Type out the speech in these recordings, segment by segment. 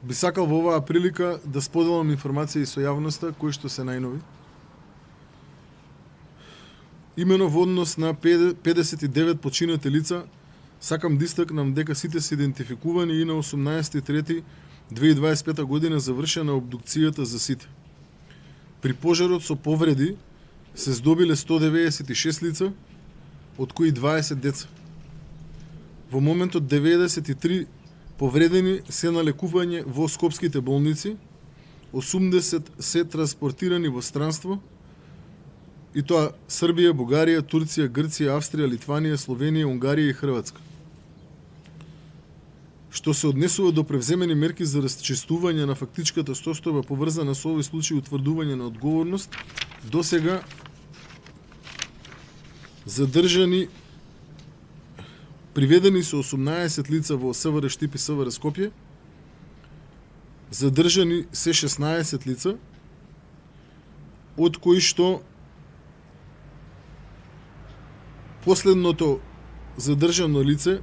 Би сакал во оваа прилика да споделам информации со јавноста кои што се најнови. Имено во однос на 59 починати лица, сакам да истакнам дека сите се идентификувани и на 18.3.2025 година завршена обдукцијата за сите. При пожарот со повреди се здобиле 196 лица, од кои 20 деца. Во моментот 93 повредени се на лекување во скопските болници, 80 се транспортирани во странство, и тоа Србија, Бугарија, Турција, Грција, Австрија, Литванија, Словенија, Унгарија и Хрватска. Што се однесува до превземени мерки за расчистување на фактичката состојба поврзана со овој случај утврдување на одговорност, досега задржани приведени се 18 лица во СВР Штип и СВР Скопје, задржани се 16 лица, од кои што последното задржано лице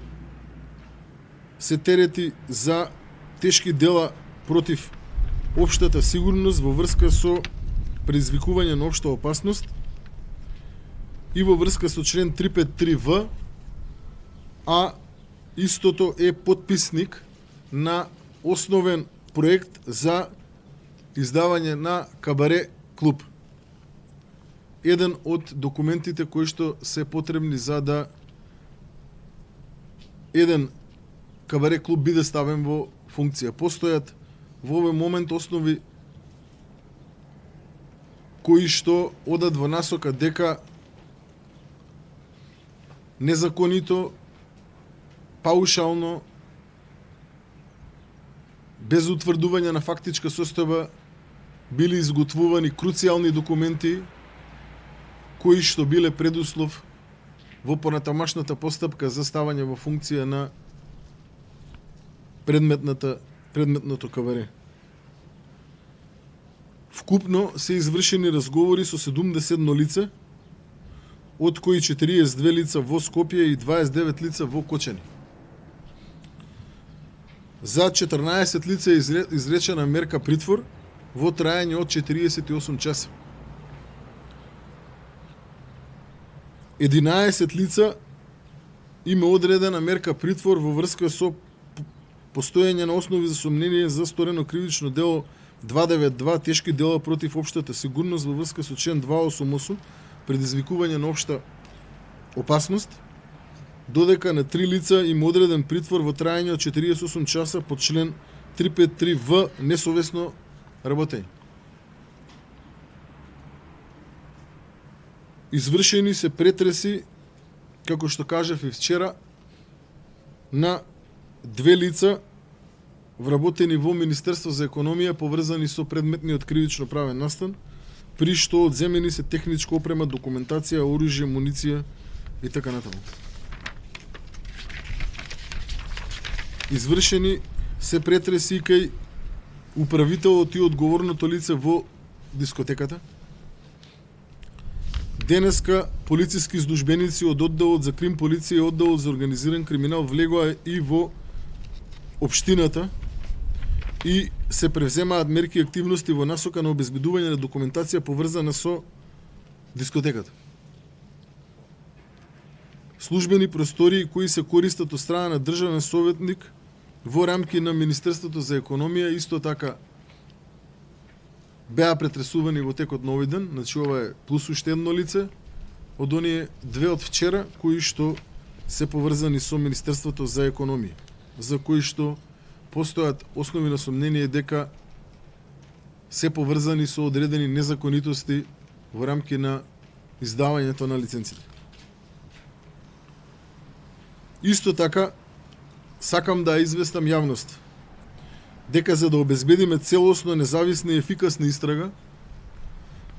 се терети за тешки дела против општата сигурност во врска со предизвикување на општа опасност и во врска со член 353В, а истото е потписник на основен проект за издавање на кабаре клуб. Еден од документите кои што се потребни за да еден кабаре клуб биде ставен во функција. Постојат во овој момент основи кои што одат во насока дека незаконито, паушално, без утврдување на фактичка состојба били изготвувани круцијални документи кои што биле предуслов во понатамашната постапка за ставање во функција на предметното кабаре. Вкупно се извршени разговори со 71 лице, од кои 42 лица во Скопје и 29 лица во Кочани. За 14 лица е изречена мерка притвор во трајање од 48 часа. 11 лица има одредена мерка притвор во врска со постоење на основи за сомнение за сторено кривично дело 292 тешки дела против општата сигурност во врска со член 288 предизвикување на општа опасност, додека на 3 лица има одреден притвор во трајање од 48 часа по член 353В несовесно работење. Извршени се претреси, како што кажав и вчера, на 2 лица вработени во Министерство за економија поврзани со предметниот кривично правен настан, при што одземени се техничка опрема, документација, оружје, муниција и така натаму. Извршени се претреси кај управителот и одговорното лице во дискотеката. Денеска полициски службеници од одделот за крим полиција и одделот за организиран криминал влегоа и во општината и се превземаат мерки и активности во насока на обезбедување на документација поврзана со дискотеката. Службени простории кои се користат од страна на државен советник во рамки на Министерството за економија исто така беа претресувани во текот на овој ден, значи ова е плюс уште едно лице од оние 2 од вчера кои што се поврзани со Министерството за економија, за кои што постојат основи на сомнение дека се поврзани со одредени незаконитости во рамки на издавањето на лиценците. Исто така, сакам да известам јавност дека за да обезбедиме целосно, независна и ефикасна истрага,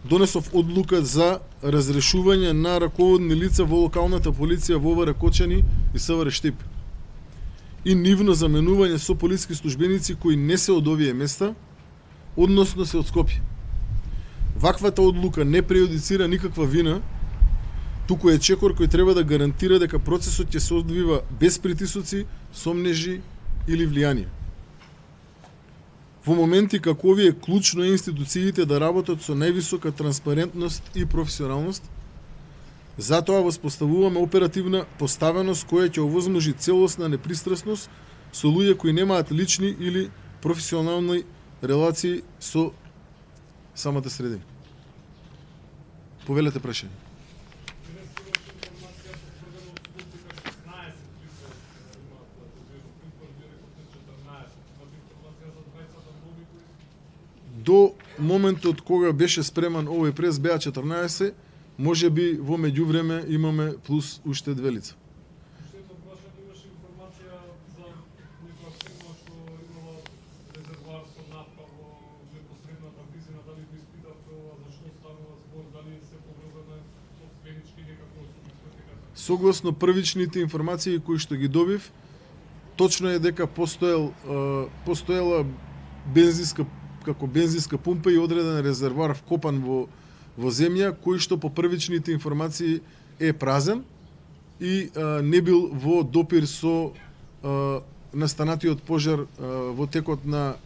донесов одлука за разрешување на раководни лица во локалната полиција во ОВР Кочани и СВР Штип и нивно заменување со полиски службеници кои не се од овие места, односно се од Скопје. Ваквата одлука не прејудицира никаква вина, туку е чекор кој треба да гарантира дека процесот ќе се одвива без притисоци, сомнежи или влијанија. Во моменти како овие клучно е институциите да работат со највисока транспарентност и професионалност. Затоа воспоставуваме оперативна поставеност која ќе овозможи целосна непристрасност со луѓе кои немаат лични или професионални релации со самата средина. Повелете прашање. До моментот кога беше спреман овој прес беа 14, може би во меѓувреме имаме плюс уште 2 лица. Согласно првичните информации кои што ги добив, точно е дека постоела бензинска како бензинска пумпа и одреден резервоар вкопан во земја, кој што по првичните информации е празен и не бил во допир со настанатиот пожар во текот на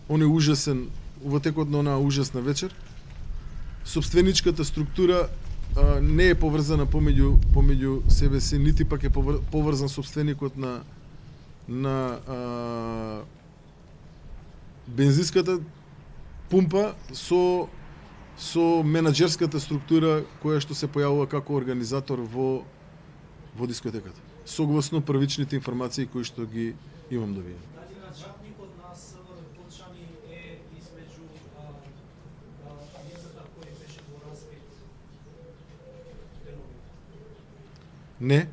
онаа ужасна вечер. Собственичката структура не е поврзана помеѓу себе си, нити пак е поврзан собственикот на бензинската пумпа со менаџерската структура која што се појавува како организатор во дискотеката. Согласно првичните информации кои што ги имам добиен. Дали началникот на СВР Кочани е измеѓу лицата кои беше во распит денови? Не.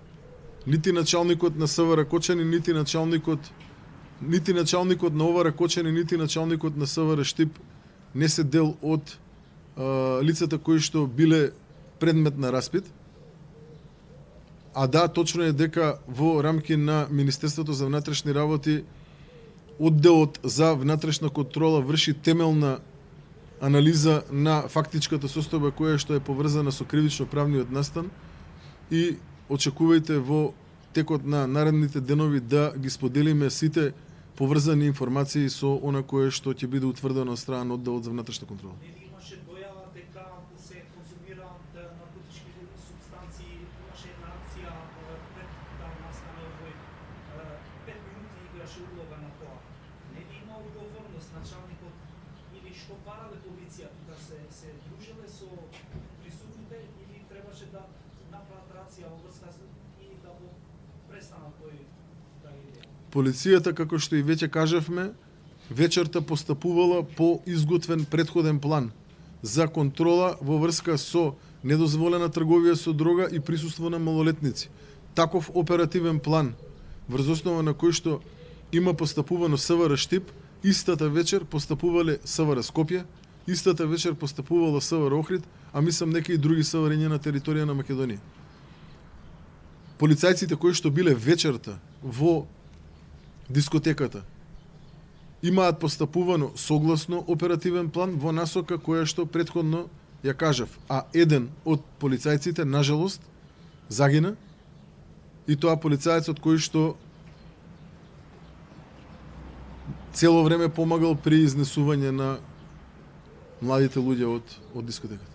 Нити началникот на СВР Кочани, нити началникот на ОВР Кочани, нити началникот на СВР Штип не се дел од лицата кои што биле предмет на распит. А да, точно е дека во рамки на Министерството за внатрешни работи одделот за внатрешна контрола врши темелна анализа на фактичката состојба која што е поврзана со кривично правниот настан и очекувајте во текот на наредните денови да ги споделиме сите поврзани информации со она кое што ќе биде утврдено од страна на одделот за внатрешна контрола. Нели имаше дојава дека се конзумираат наркотички супстанции, имаше една акција пред да настане овој 5 минути играше улога на тоа. Нели има одговорност началникот или што парале полицијата да се дружиле со присутните или требаше да направат рација во врска и да го престанат тој да иде? Полицијата, како што и веќе кажавме, вечерта постапувала по изготвен претходен план за контрола во врска со недозволена трговија со дрога и присуство на малолетници. Таков оперативен план, врз основа на кој што има постапувано СВР Штип, истата вечер постапувале СВР Скопје, истата вечер постапувала СВР Охрид, а мислам некои други СВР-ња на територија на Македонија. Полицајците кои што биле вечерта во дискотеката имаат постапувано согласно оперативен план во насока која што претходно ја кажав, а еден од полицајците, нажалост, загина, и тоа полицајецот кој што цело време помагал при изнесување на младите луѓе од дискотеката.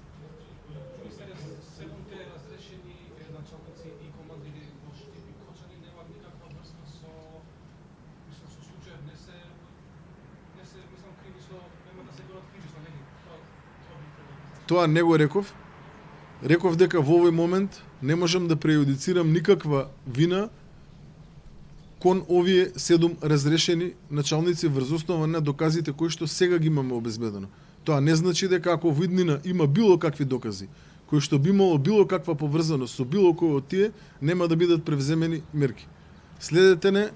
Тоа не го реков. Реков дека во овој момент не можам да прејудицирам никаква вина кон овие 7 разрешени началници врз основа на доказите кои што сега ги имаме обезбедено. Тоа не значи дека ако во иднина има било какви докази кои што би имало било каква поврзаност со било кој од тие, нема да бидат превземени мерки. Следете не,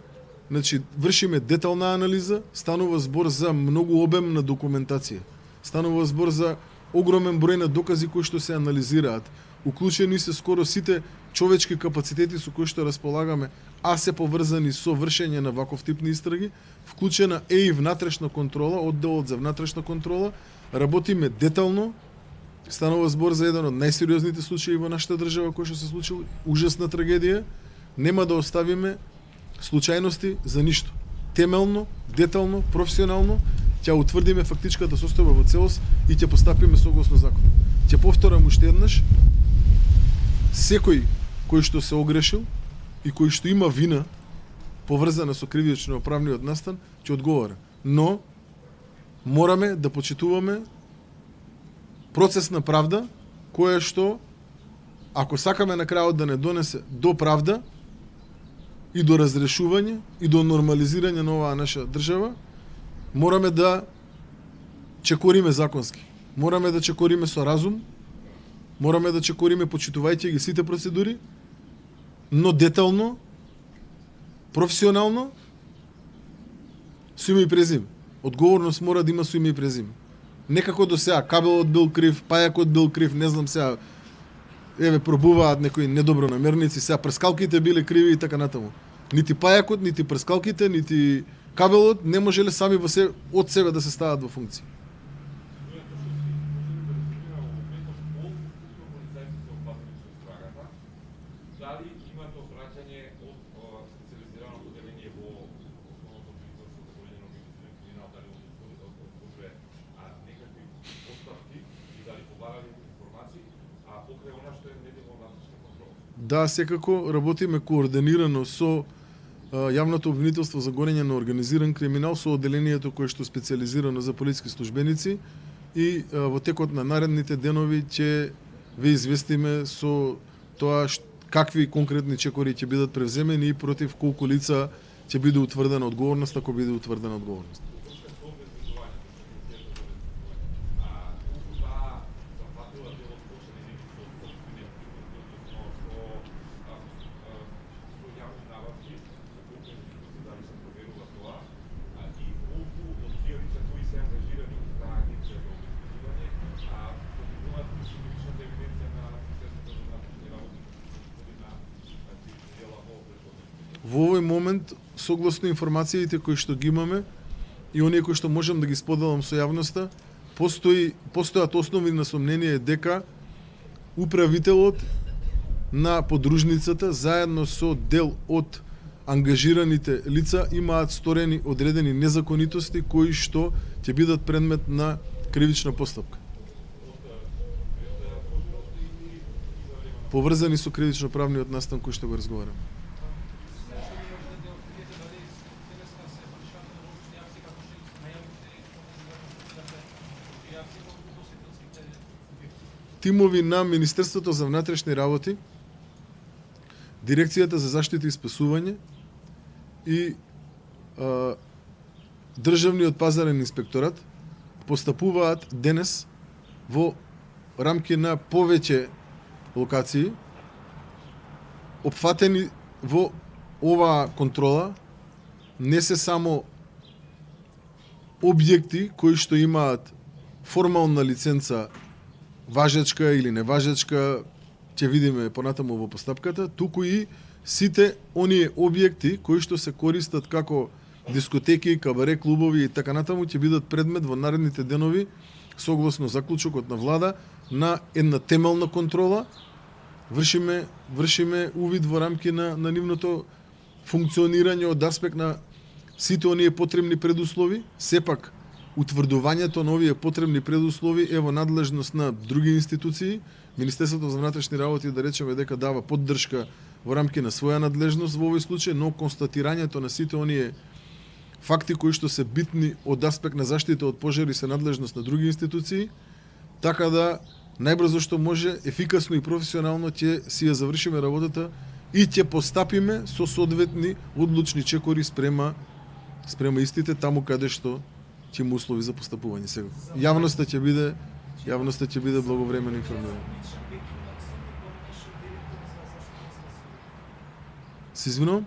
значи вршиме детална анализа, станува збор за многу обемна документација. Станува збор за огромен број на докази кои што се анализираат. Уклучени се скоро сите човечки капацитети со кои што располагаме, а се поврзани со вршење на ваков тип на истраги. Вклучена е и внатрешна контрола, одделот за внатрешна контрола. Работиме детално. Станува збор за еден од најсериозните случаи во нашата држава кој што се случил, ужасна трагедија. Нема да оставиме случајности за ништо. темелно, детално, професионално, ќе утврдиме фактичката состојба во целост и ќе постапиме согласно закон. Ќе повторам уште еднаш, секој кој што се огрешил и кој што има вина поврзана со кривично-правниот настан, ќе одговара. Но мораме да почитуваме процес на правда, која што, ако сакаме на крајот да не донесе до правда и до разрешување и до нормализирање на оваа наша држава, мораме да чекориме законски. Мораме да чекориме со разум, мораме да чекориме почитувајќи ги сите процедури, но детално, професионално, со име и презиме. Одговорност мора да има со име и презиме. Некако до сега кабелот бил крив, пајакот бил крив, не знам сега, еве пробуваат некои недобронамерници, сега прскалките биле криви и така натаму. Нити пајакот, нити прскалките, нити кабелот не можеле сами во се од себе да се стават во функција. Дали имате обраќање од специјализираното одделение во основното притворство за голење на организиран криминал, дали може некакви постапки и дали побарали информации, а покрај она што е неделно надзорна контрола? Да, секако работиме координирано со јавното обвинителство за гонење на организиран криминал, со одделението кое што е специјализирано за полициски службеници и во текот на наредните денови ќе ве известиме со тоа какви конкретни чекори ќе бидат превземени и против колку лица ќе биде утврдена одговорност, ако биде утврдена одговорност. Во овој момент, согласно информациите кои што ги имаме и оние кои што можам да ги споделам со јавноста, постојат основни на сомнение дека управителот на подружницата заедно со дел од ангажираните лица имаат сторени одредени незаконитости кои што ќе бидат предмет на кривична постапка. Поврзани со кривично-правниот настан кој што го разговараме. Тимови на Министерството за внатрешни работи, Дирекцијата за заштита и спасување и Државниот пазарен инспекторат постапуваат денес во рамки на повеќе локации, опфатени во оваа контрола не се само објекти кои што имаат формална лиценца, важечка или неважечка, ќе видиме понатаму во постапката, туку и сите оние објекти кои што се користат како дискотеки, кабаре, клубови и така натаму ќе бидат предмет во наредните денови согласно заклучокот на влада на една темелна контрола. Вршиме увид во рамки на нивното функционирање од аспект на сите оние потребни предуслови. Сепак утврдувањето на овие потребни предуслови е во надлежност на други институции. Министерството за внатрешни работи, да речеме дека дава поддршка во рамки на своја надлежност во овој случај, но констатирањето на сите оние факти кои што се битни од аспект на заштита од пожари се надлежност на други институции, така да најбрзо што може, ефикасно и професионално ќе си ја завршиме работата и ќе постапиме со соодветни одлучни чекори спрема истите таму каде што ќе има услови за постапување сега. Јавноста ќе биде благовремено информирана. Се извинувам?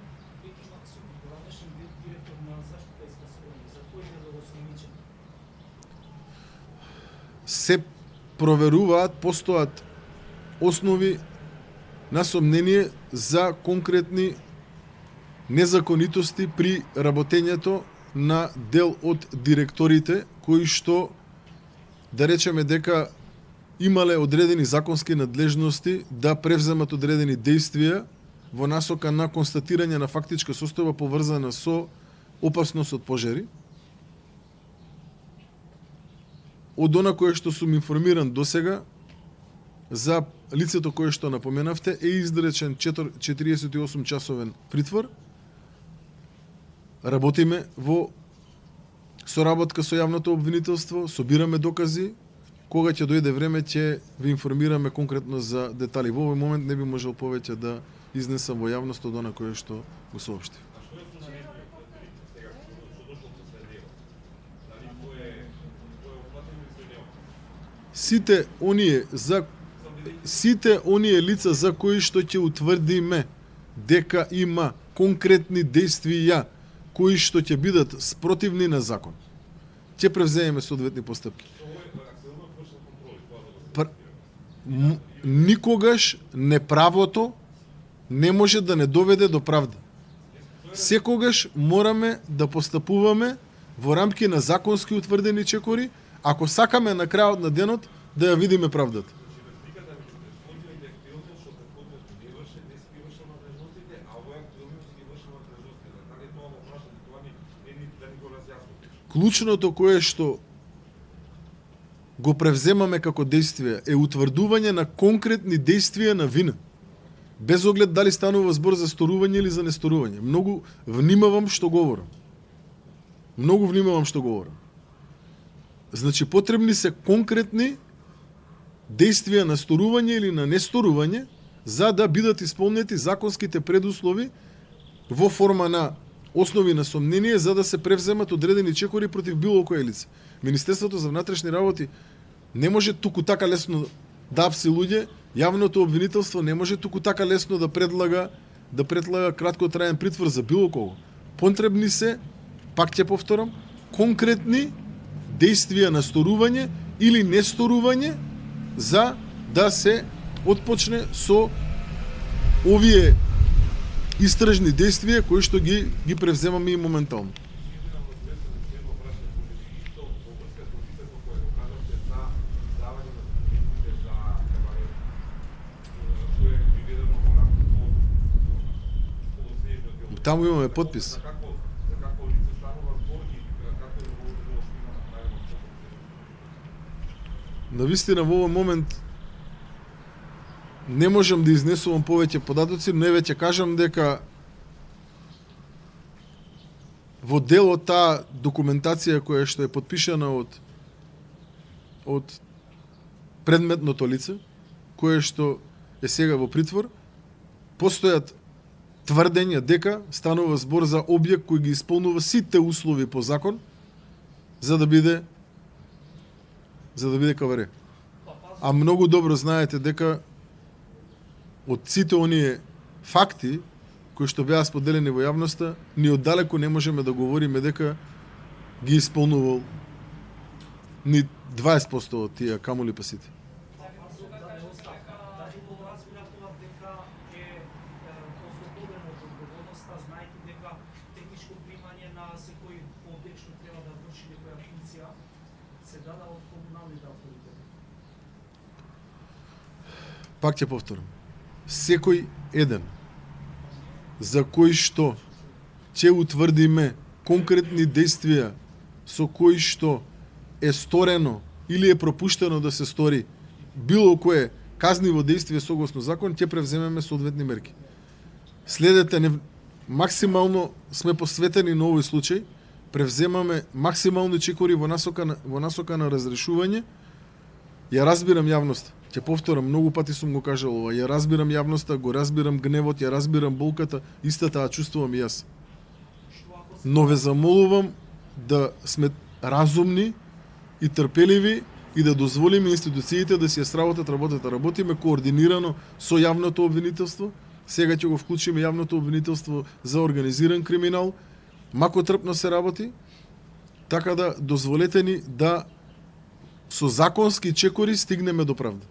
Се проверуваат, постојат основи на сомнение за конкретни незаконитости при работењето на дел од директорите кои што, да речеме дека имале одредени законски надлежности да превземат одредени действија во насока на констатирање на фактичка состојба поврзана со опасност од пожари. Од она кое што сум информиран досега, за лицето кое што напоменавте е изречен 48 часовен притвор. Работиме во соработка со јавното обвинителство, собираме докази. Кога ќе дојде време ќе ви информираме конкретно за детали. Во овој момент не би можел повеќе да изнесам во јавност од она кое што го соопштив. А што е со наредбите сега што дошло после него? Дали кој е оплатен или се не? Сите оние лица за кои што ќе утврдиме дека има конкретни действија кои што ќе бидат спротивни на закон, ќе превземеме соодветни постапки. Никогаш неправото не може да не доведе до правда. Секогаш мораме да постапуваме во рамки на законски утврдени чекори, ако сакаме на крајот на денот да ја видиме правдата. Клучното кое што го превземаме како действие е утврдување на конкретни действија на вина. Без оглед дали станува збор за сторување или за несторување. Многу внимавам што говорам. Значи, потребни се конкретни действија на сторување или на несторување за да бидат исполнети законските предуслови во форма на основи на сомнение за да се превземат одредени чекори против било кој лице. Министерството за внатрешни работи не може туку така лесно да апси луѓе, јавното обвинителство не може туку така лесно да предлага краткотраен притвор за било кого. Потребни се, пак ќе повторам, конкретни действија на сторување или несторување за да се отпочне со овие истражни действија кои што ги превземаме и моментално. Таму имаме подпис. Навистина во овој момент не можам да изнесувам повеќе податоци, но еве ќе кажам дека во дел од таа документација која што е потпишана од предметното лице, кое што е сега во притвор, постојат тврдења дека станува збор за објект кој ги исполнува сите услови по закон за да биде каваре. А многу добро знаете дека од сите оние факти кои што беа споделени во јавноста, ни оддалеку не можеме да говориме дека ги исполнувал ни 20% од тие камоли па сите. Пак ќе повторам. Секој еден за кој што ќе утврдиме конкретни действија со кои што е сторено или е пропуштено да се стори било кое казниво действие согласно закон, ќе превземеме соодветни мерки. Следете, максимално сме посветени на овој случај, превземаме максимални чекори во насока на разрешување. Ја разбирам јавноста. Ќе повторам, многу пати сум го кажал ова. Ја разбирам јавноста, го разбирам гневот, ја разбирам болката, истата ја чувствувам и јас. Но ве замолувам да сме разумни и трпеливи и да дозволиме институциите да си ја сработат работата. Работиме координирано со јавното обвинителство. Сега ќе го вклучиме јавното обвинителство за организиран криминал. Мако трпно се работи, така да дозволете ни да со законски чекори стигнеме до правда.